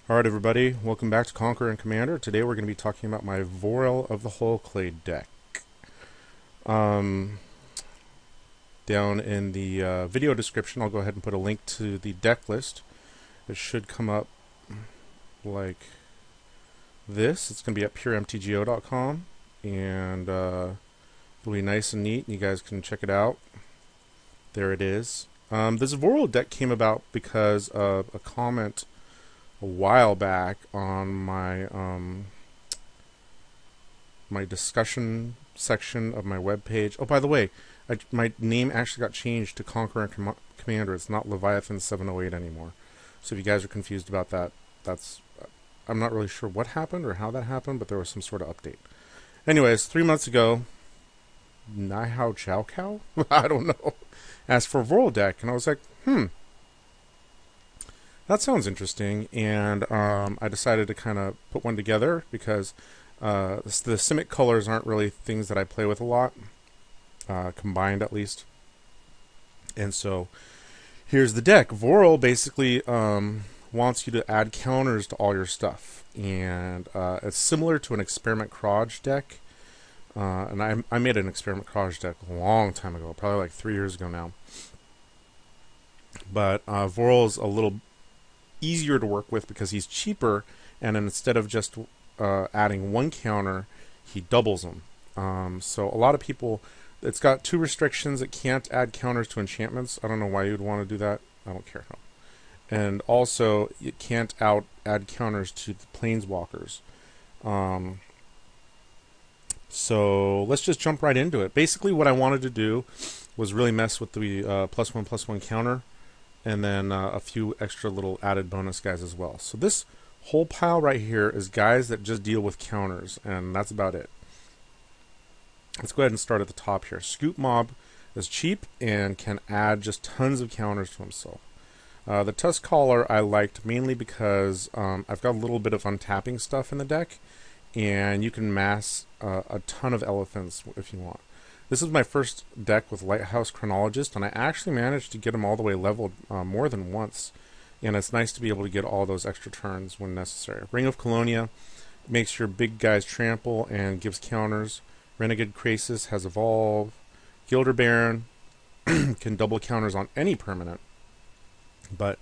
Alright everybody, welcome back to Conqueror and Commander. Today we're going to be talking about my Vorel of the Hull Clade deck. Um, Down in the video description I'll go ahead and put a link to the deck list. It should come up like this. It's going to be at puremtgo.com and it'll be nice and neat and you guys can check it out. There it is. This Vorel deck came about because of a comment a while back on my my discussion section of my webpage. Oh, by the way, my name actually got changed to Conqueror and Commander. It's not Leviathan 708 anymore. So if you guys are confused about that, I'm not really sure what happened or how that happened, but there was some sort of update. Anyways, 3 months ago, Nihao Chow Cow? I don't know. Asked for a Vorel deck, and I was like, that sounds interesting, and I decided to kind of put one together because the Simic colors aren't really things that I play with a lot, combined at least. And so here's the deck. Vorel basically wants you to add counters to all your stuff, and it's similar to an Experiment Croj deck. And I made an Experiment Croj deck a long time ago, probably like 3 years ago now. But Vorel's a little easier to work with because he's cheaper, and instead of just adding one counter, he doubles them. So a lot of people, it's got 2 restrictions. It can't add counters to enchantments. I don't know why you'd want to do that. I don't care. No. And also, it can't add counters to the planeswalkers. So let's just jump right into it. Basically, what I wanted to do was really mess with the +1/+1 counter, and then a few extra little added bonus guys as well. So this whole pile right here is guys that just deal with counters, and that's about it. Let's go ahead and start at the top here. Scoop Mob is cheap and can add just tons of counters to himself. The Tusk Caller I liked mainly because I've got a little bit of untapping stuff in the deck, and you can mass a ton of elephants if you want. This is my first deck with Lighthouse Chronologist, and I actually managed to get them all the way leveled more than once. And it's nice to be able to get all those extra turns when necessary. Ring of Colonia makes your big guys trample and gives counters. Renegade Krasis has Evolve. Gilder Baron can double counters on any permanent. But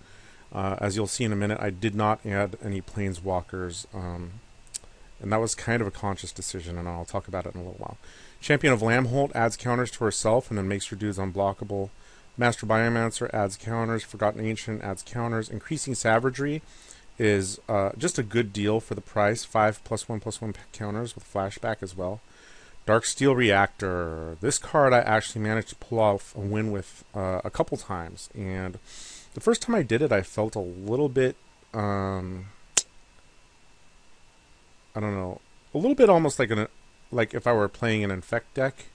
as you'll see in a minute, I did not add any Planeswalkers. And that was kind of a conscious decision, and I'll talk about it in a little while. Champion of Lamholt adds counters to herself and then makes your dudes unblockable. Master Biomancer adds counters. Forgotten Ancient adds counters. Increasing Savagery is just a good deal for the price. 5 +1/+1 counters with flashback as well. Darksteel Reactor. This card I actually managed to pull off a win with a couple times. And the first time I did it, I felt a little bit... I don't know, a little bit almost like if I were playing an Infect deck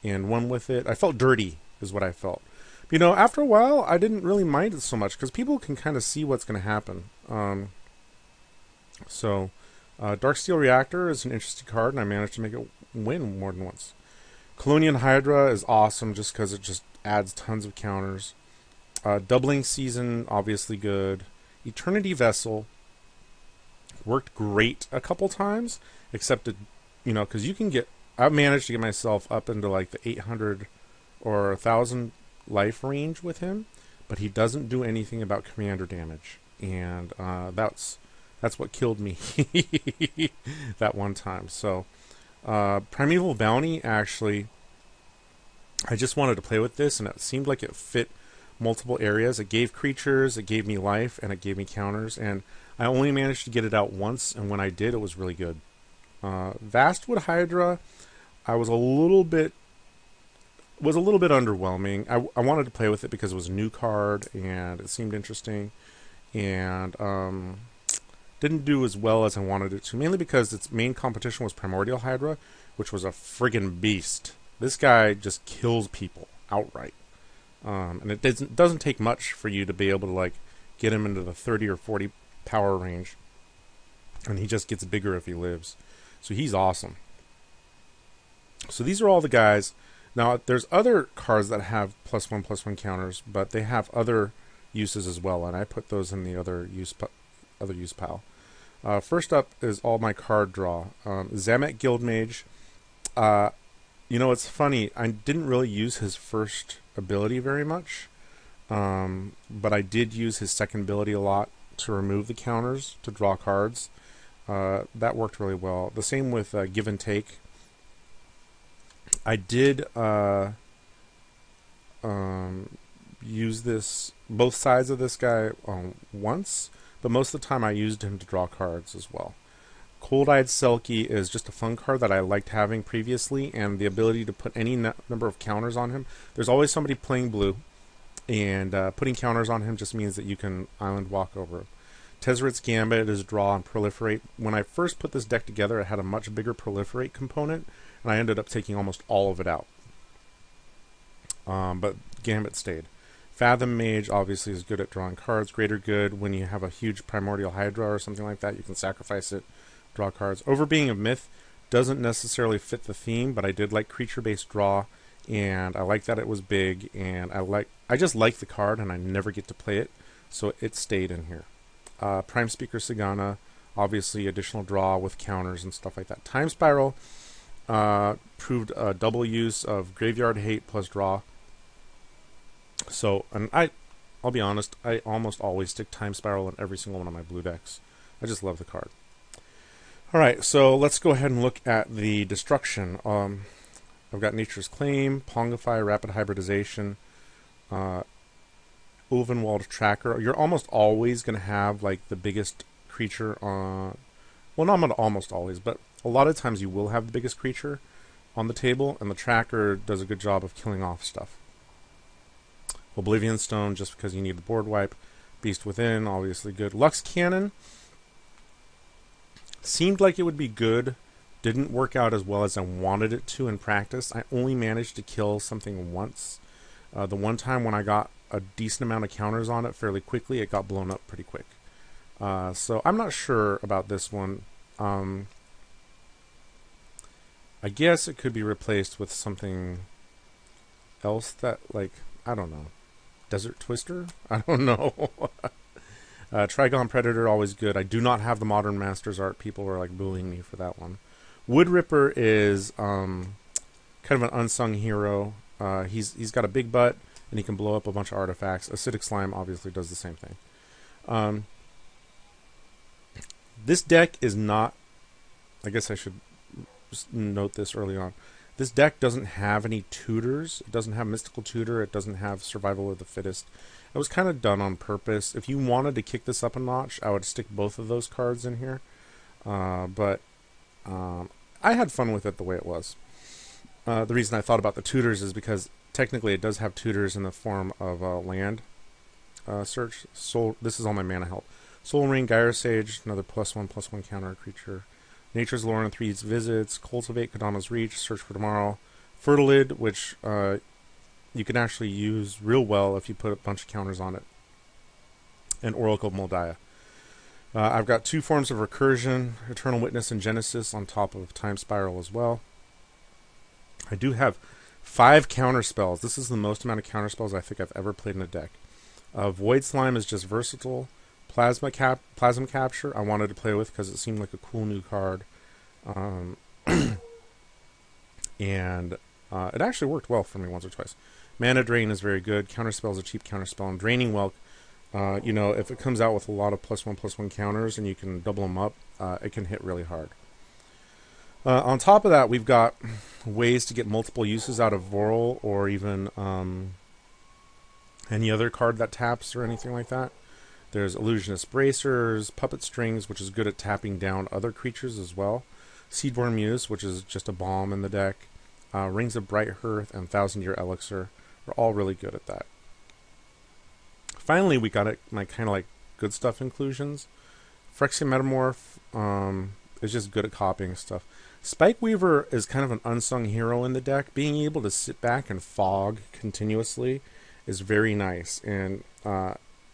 and won with it. I felt dirty, is what I felt. You know, after a while, I didn't really mind it so much because people can kind of see what's going to happen. Darksteel Reactor is an interesting card, and I managed to make it win more than once. Colonian Hydra is awesome just because it just adds tons of counters. Doubling Season, obviously good. Eternity Vessel worked great a couple times, except it, you know, because you can get, I've managed to get myself up into like the 800 or 1,000 life range with him, but he doesn't do anything about commander damage, and that's what killed me that one time. So Primeval Bounty, actually, I just wanted to play with this, and it seemed like it fit multiple areas. It gave creatures, it gave me life, and it gave me counters, and I only managed to get it out once, and when I did, it was really good. Vastwood Hydra, I was a little bit underwhelming. I wanted to play with it because it was a new card, and it seemed interesting, and didn't do as well as I wanted it to, mainly because its main competition was Primordial Hydra, which was a friggin' beast. This guy just kills people outright. And it doesn't take much for you to be able to like get him into the 30 or 40 power range, and he just gets bigger if he lives. So he's awesome. So these are all the guys. Now there's other cards that have +1/+1 counters, but they have other uses as well, and I put those in the other use other use pile. First up is all my card draw. Zamet Guildmage. You know, it's funny. I didn't really use his first ability very much, but I did use his second ability a lot to remove the counters to draw cards. That worked really well. The same with Give and Take. I did use this both sides of this guy once, but most of the time I used him to draw cards as well. Cold-Eyed Selkie is just a fun card that I liked having previously, and the ability to put any number of counters on him. There's always somebody playing blue, and putting counters on him just means that you can island walk over him. Tezzeret's Gambit is draw and proliferate. When I first put this deck together, it had a much bigger proliferate component, and I ended up taking almost all of it out. But Gambit stayed. Fathom Mage obviously is good at drawing cards. Greater Good, when you have a huge Primordial Hydra or something like that, you can sacrifice it, draw cards. Overbeing of Myth doesn't necessarily fit the theme, but I did like creature-based draw, and I like that it was big, and I just like the card, and I never get to play it, so it stayed in here. Prime Speaker Sagana, obviously additional draw with counters and stuff like that. Time Spiral proved a double use of Graveyard Hate plus draw. So, and I'll be honest, I almost always stick Time Spiral in every single one of my blue decks. I just love the card. Alright, so let's go ahead and look at the destruction. I've got Nature's Claim, Pongify, Rapid Hybridization, Ulvenwald Tracker. You're almost always going to have like the biggest creature on... Well, not almost always, but a lot of times you will have the biggest creature on the table, and the Tracker does a good job of killing off stuff. Oblivion Stone, just because you need the board wipe. Beast Within, obviously good. Lux Cannon seemed like it would be good. Didn't work out as well as I wanted it to in practice. I only managed to kill something once. The one time when I got a decent amount of counters on it fairly quickly, it got blown up pretty quick. So I'm not sure about this one. I guess it could be replaced with something else that, like, I don't know. Desert Twister? I don't know. Trigon Predator, always good. I do not have the Modern Masters art. People were like bullying me for that one. Wood Ripper is kind of an unsung hero. He's got a big butt, and he can blow up a bunch of artifacts. Acidic Slime obviously does the same thing. This deck is not... I guess I should just note this early on. This deck doesn't have any tutors. It doesn't have Mystical Tutor. It doesn't have Survival of the Fittest. It was kind of done on purpose. If you wanted to kick this up a notch, I would stick both of those cards in here. But I had fun with it the way it was. The reason I thought about the tutors is because technically it does have tutors in the form of land search. This is all my mana help. Soul Ring, Gyre Sage, another +1/+1 counter creature. Nature's Lore and 3 Visits, Cultivate, Kadama's Reach, Search for Tomorrow. Fertilid, which you can actually use real well if you put a bunch of counters on it. And Oracle Moldiah. I've got 2 forms of Recursion, Eternal Witness and Genesis on top of Time Spiral as well. I do have 5 counter spells. This is the most amount of counter spells I think I've ever played in a deck. Void Slime is just versatile. Plasma Capture I wanted to play with because it seemed like a cool new card. And it actually worked well for me once or twice. Mana Drain is very good. Counterspell is a cheap counterspell. And Draining Welk, you know, if it comes out with a lot of +1/+1 counters and you can double them up, it can hit really hard. On top of that, we've got ways to get multiple uses out of Vorel or even any other card that taps or anything like that. There's Illusionist Bracers, Puppet Strings, which is good at tapping down other creatures as well. Seedborn Muse, which is just a bomb in the deck. Rings of Bright Hearth and Thousand Year Elixir are all really good at that. Finally, we got my kind of like good stuff inclusions. Phyrexian Metamorph is just good at copying stuff. Spike Weaver is kind of an unsung hero in the deck. Being able to sit back and fog continuously is very nice. And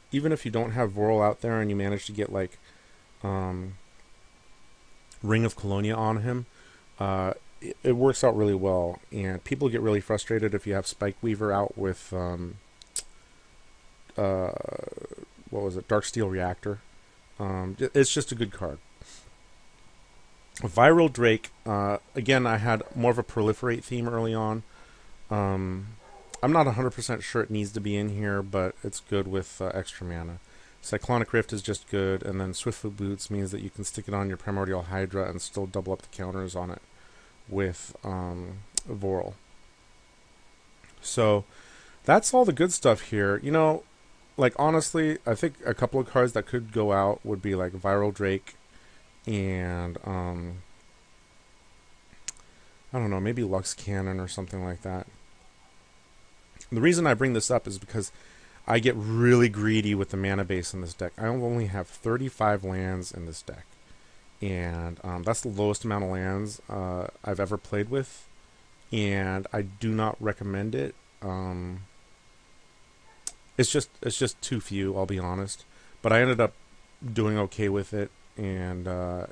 even if you don't have Voral out there and you manage to get like Ring of Colonia on him, it works out really well. And people get really frustrated if you have Spike Weaver out with what was it, Darksteel Reactor. It's just a good card. Viral Drake, again, I had more of a proliferate theme early on. I'm not 100% sure it needs to be in here, but it's good with extra mana. Cyclonic Rift is just good, and then Swiftfoot Boots means that you can stick it on your Primordial Hydra and still double up the counters on it with Voral. So that's all the good stuff here. You know, like honestly, I think a couple of cards that could go out would be like Viral Drake and I don't know, maybe Lux Cannon or something like that. The reason I bring this up is because I get really greedy with the mana base in this deck. I only have 35 lands in this deck, and that's the lowest amount of lands I've ever played with, and I do not recommend it. It's just too few, I'll be honest. But I ended up doing okay with it, and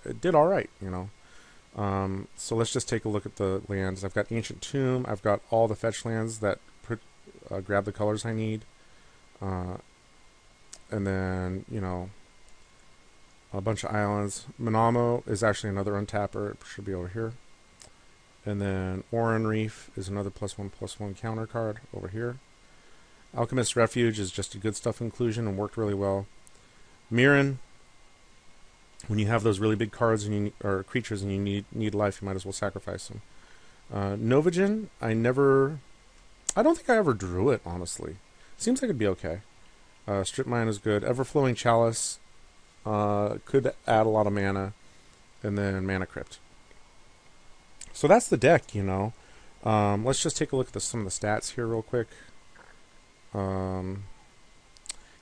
it did all right, you know. So let's just take a look at the lands. I've got Ancient Tomb. I've got all the fetch lands that grab the colors I need. And then, you know, a bunch of islands. Manamo is actually another untapper. It should be over here. And then Oran Reef is another +1/+1 counter card over here. Alchemist's Refuge is just a good stuff inclusion and worked really well. Mirren, when you have those really big cards and or creatures and you need life, you might as well sacrifice them. Novagen, I don't think I ever drew it, honestly. Seems like it'd be okay. Strip Mine is good. Everflowing Chalice could add a lot of mana. And then Mana Crypt. So that's the deck, you know. Let's just take a look at some of the stats here real quick.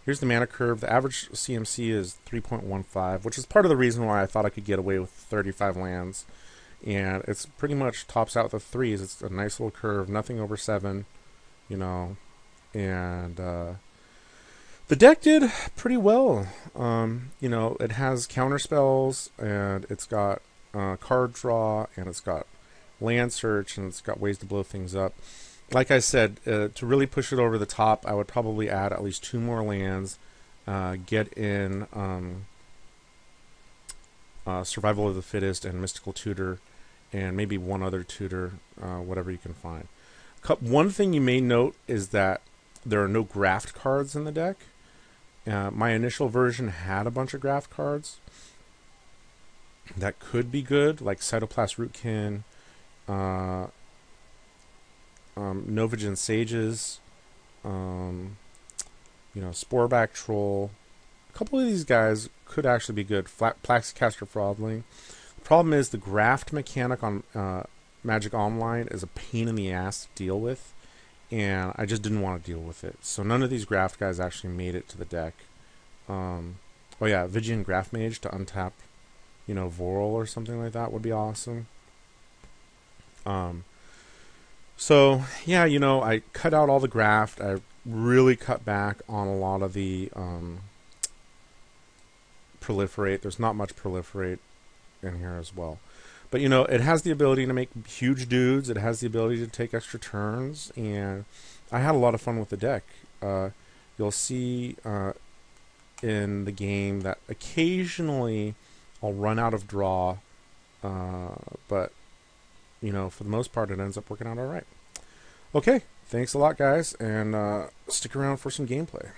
Here's the mana curve. The average CMC is 3.15, which is part of the reason why I thought I could get away with 35 lands. And it's pretty much tops out the 3s. It's a nice little curve, nothing over 7, you know. And the deck did pretty well. You know, it has counter spells, and it's got card draw, and it's got land search, and it's got ways to blow things up. Like I said, to really push it over the top, I would probably add at least 2 more lands, get in Survival of the Fittest and Mystical Tutor, and maybe one other tutor, whatever you can find. One thing you may note is that there are no graft cards in the deck. My initial version had a bunch of graft cards that could be good, like Cytoplast Rootkin, Novagen Sages, you know, Sporeback Troll. A couple of these guys could actually be good. Plaxicaster Frogling. The problem is the graft mechanic on Magic Online is a pain in the ass to deal with, and I just didn't want to deal with it. So none of these graft guys actually made it to the deck. Oh yeah, Vigian Graft Mage to untap, you know, Vorel or something like that would be awesome. So yeah, you know, I cut out all the graft. I really cut back on a lot of the proliferate. There's not much proliferate in here as well. But, you know, it has the ability to make huge dudes. It has the ability to take extra turns. And I had a lot of fun with the deck. You'll see in the game that occasionally I'll run out of draw. But, you know, for the most part, it ends up working out all right. Okay, thanks a lot, guys. And stick around for some gameplay.